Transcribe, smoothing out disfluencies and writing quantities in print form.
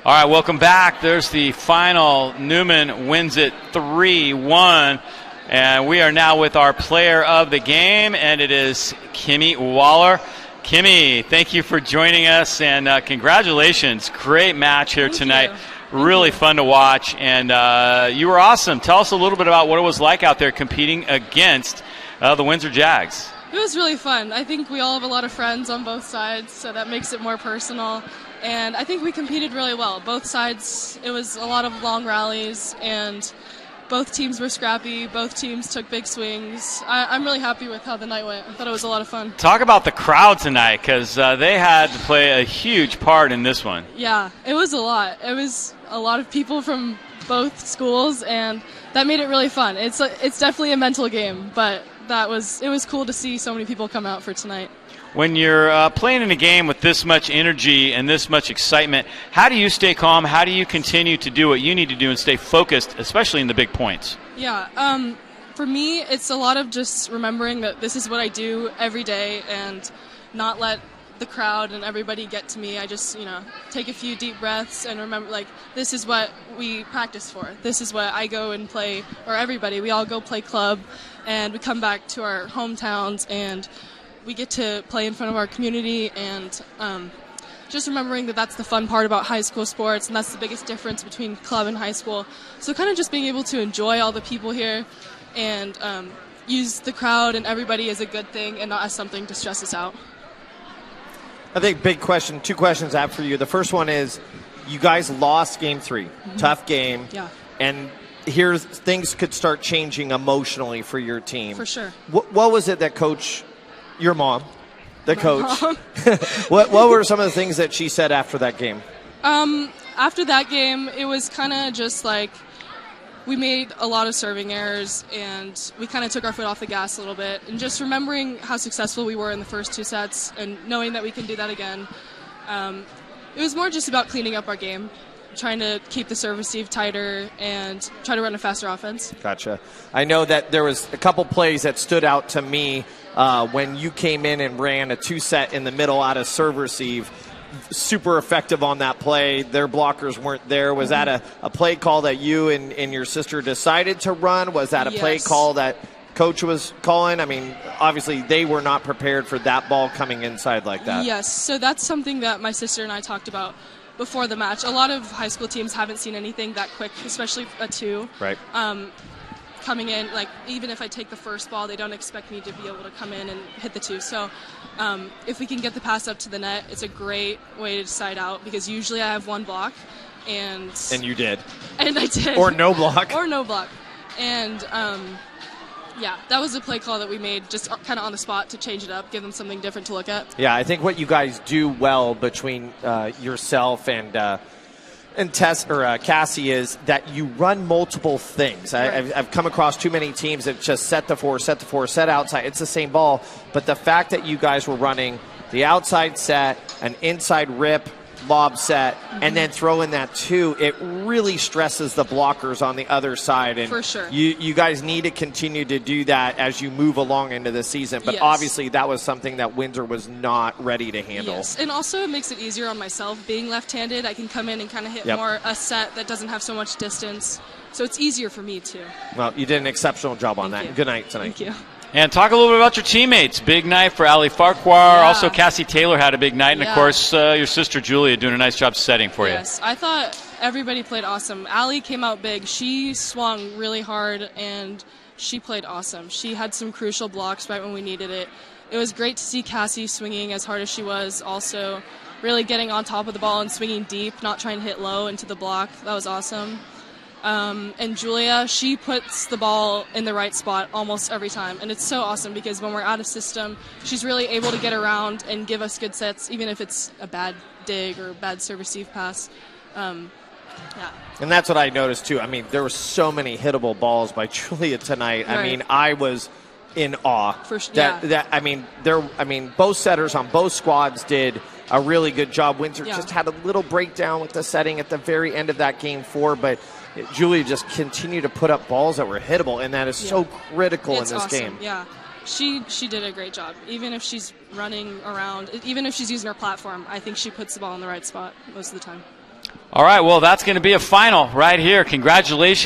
All right, welcome back. There's the final. Newman wins it 3-1. And we are now with our player of the game, and it is Kimi Waller. Kimi, thank you for joining us, and congratulations. Great match here tonight. Really fun to watch, and you were awesome. Tell us a little bit about what it was like out there competing against the Windsor Jags. It was really fun. I think we all have a lot of friends on both sides, so that makes it more personal. And I think we competed really well. Both sides, it was a lot of long rallies, and both teams were scrappy. Both teams took big swings. I'm really happy with how the night went. I thought it was a lot of fun. Talk about the crowd tonight, because they had to play a huge part in this one. Yeah, it was a lot. It was a lot of people from both schools, and that made it really fun. It's definitely a mental game, but it was cool to see so many people come out for tonight. When you're playing in a game with this much energy and this much excitement, how do you stay calm? How do you continue to do what you need to do and stay focused, especially in the big points? Yeah, for me, it's a lot of just remembering that this is what I do every day and not let the crowd and everybody get to me. I just, take a few deep breaths and remember, this is what we practice for. This is what I go and play, or everybody. We all go play club, and we come back to our hometowns, and we get to play in front of our community, and just remembering that that's the fun part about high school sports, and that's the biggest difference between club and high school. So kind of just being able to enjoy all the people here and use the crowd and everybody as a good thing and not as something to stress us out. I think big question, two questions I have for you. The first one is, you guys lost game 3. Mm-hmm. Tough game. Yeah. And here things could start changing emotionally for your team. For sure. What was it that coach, your mom, coach, what were some of the things that she said after that game? After that game, it was kind of just we made a lot of serving errors, and we kind of took our foot off the gas a little bit. And just remembering how successful we were in the first 2 sets and knowing that we can do that again, it was more just about cleaning up our game, trying to keep the serve receive tighter and try to run a faster offense. Gotcha. I know that there was a couple plays that stood out to me when you came in and ran a 2-set in the middle out of serve receive. Super effective on that play. Their blockers weren't there. Was that a play call that you and your sister decided to run? Was that a play call that coach was calling? I mean, obviously they were not prepared for that ball coming inside like that. Yes, so that's something that my sister and I talked about before the match. A lot of high school teams haven't seen anything that quick, especially a 2. Right. Coming in, even if I take the first ball, they don't expect me to be able to come in and hit the 2. So if we can get the pass up to the net, it's a great way to decide out, because usually I have 1 block. And you did. And I did. Or no block. Or no block. And, that was a play call that we made just kind of on the spot to change it up, give them something different to look at. Yeah, I think what you guys do well between yourself and Cassie is that you run multiple things. Right. I've come across too many teams that just set the 4, set outside. It's the same ball, but the fact that you guys were running the outside set, an inside rip, lob set, and then throw in that 2, it really stresses the blockers on the other side. And for sure. You guys need to continue to do that as you move along into the season. But obviously that was something that Windsor was not ready to handle. Yes, and also it makes it easier on myself. Being left-handed, I can come in and kind of hit more a set that doesn't have so much distance. So it's easier for me too. Well, you did an exceptional job on Thank that. you. Good night tonight. Thank you. And talk a little bit about your teammates. Big night for Ali Farquhar. Also, Cassie Taylor had a big night. And, of course, your sister Julia doing a nice job setting for you. Yes, I thought everybody played awesome. Ali came out big. She swung really hard, and she played awesome. She had some crucial blocks right when we needed it. It was great to see Cassie swinging as hard as she was. Also, really getting on top of the ball and swinging deep, not trying to hit low into the block. That was awesome. And Julia, she puts the ball in the right spot almost every time. And it's so awesome because when we're out of system, she's really able to get around and give us good sets, even if it's a bad dig or a bad serve receive pass. And that's what I noticed, too. I mean, there were so many hittable balls by Julia tonight. Right. I mean, I was in awe. Both setters on both squads did a really good job. Windsor just had a little breakdown with the setting at the very end of that game 4, but Julia just continued to put up balls that were hittable, and that is so critical in this game. Yeah, she did a great job. Even if she's running around, even if she's using her platform, I think she puts the ball in the right spot most of the time. All right, well, that's going to be a final right here. Congratulations.